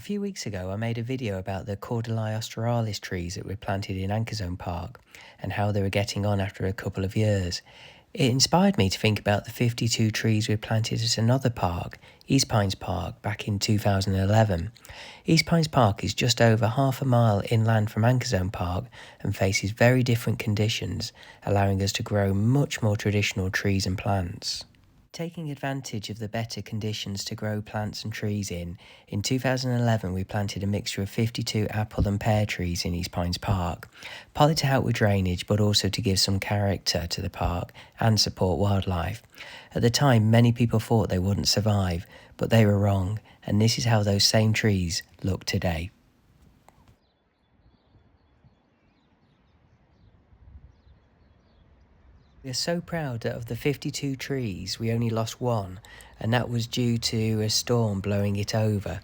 few weeks ago I made a video about the Cordyli australis trees that were planted in Ankerzone Park and how they were getting on after a couple of years. It inspired me to think about the 52 trees we planted at another park, East Pines Park, back in 2011. East Pines Park is just over half a mile inland from Ankerzone Park and faces very different conditions, allowing us to grow much more traditional trees and plants. Taking advantage of the better conditions to grow plants and trees in 2011 we planted a mixture of 52 apple and pear trees in East Pines Park, partly to help with drainage but also to give some character to the park and support wildlife. At the time many people thought they wouldn't survive, but they were wrong, and this is how those same trees look today. We are so proud that of the 52 trees, we only lost one, and that was due to a storm blowing it over.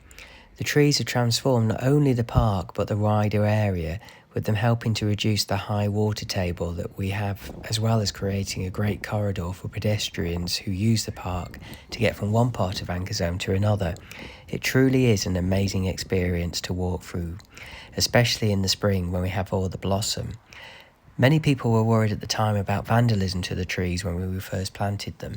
The trees have transformed not only the park but the wider area, with them helping to reduce the high water table that we have, as well as creating a great corridor for pedestrians who use the park to get from one part of Ankerzone to another. It truly is an amazing experience to walk through, especially in the spring when we have all the blossom. Many people were worried at the time about vandalism to the trees when we first planted them,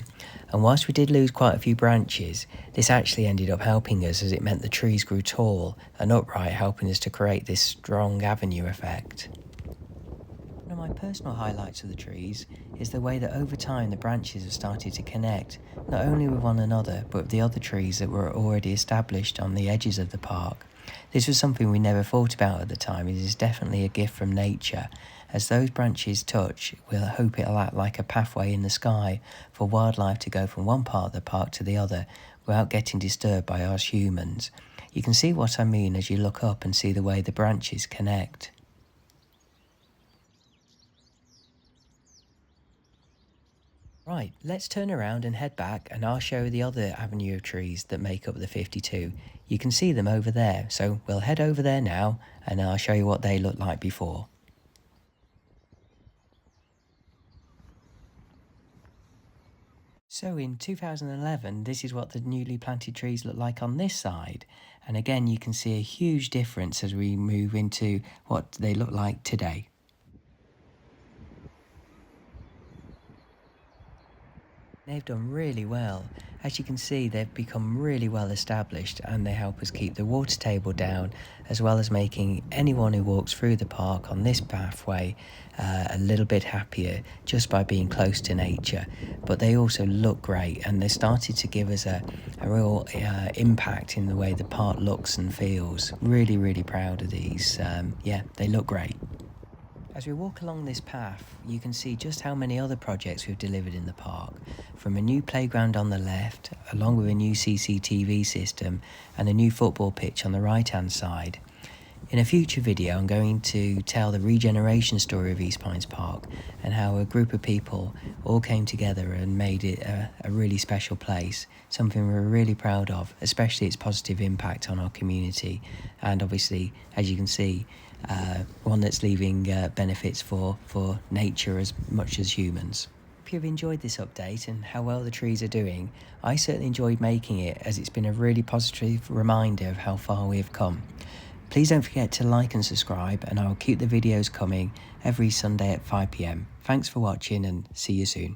and whilst we did lose quite a few branches, this actually ended up helping us as it meant the trees grew tall and upright, helping us to create this strong avenue effect. One of my personal highlights of the trees is the way that over time the branches have started to connect, not only with one another but with the other trees that were already established on the edges of the park. This was something we never thought about at the time. It is definitely a gift from nature. As those branches touch, we'll hope it'll act like a pathway in the sky for wildlife to go from one part of the park to the other without getting disturbed by us humans. You can see what I mean as you look up and see the way the branches connect. Right, let's turn around and head back and I'll show you the other avenue of trees that make up the 52. You can see them over there, so we'll head over there now and I'll show you what they looked like before. So in 2011, this is what the newly planted trees look like on this side. And again, you can see a huge difference as we move into what they look like today. They've done really well. As you can see, they've become really well established and they help us keep the water table down, as well as making anyone who walks through the park on this pathway a little bit happier just by being close to nature. But they also look great and they started to give us a real impact in the way the park looks and feels. Really, really proud of these. Yeah, they look great. As we walk along this path, you can see just how many other projects we've delivered in the park, from a new playground on the left, along with a new CCTV system and a new football pitch on the right-hand side. In a future video, I'm going to tell the regeneration story of East Pines Park and how a group of people all came together and made it a really special place, something we're really proud of, especially its positive impact on our community, and obviously, as you can see, one that's leaving benefits for nature as much as humans. Hope you've enjoyed this update and how well the trees are doing. I certainly enjoyed making it, as it's been a really positive reminder of how far we have come. Please don't forget to like and subscribe, and I will keep the videos coming every Sunday at 5 PM. Thanks for watching and see you soon.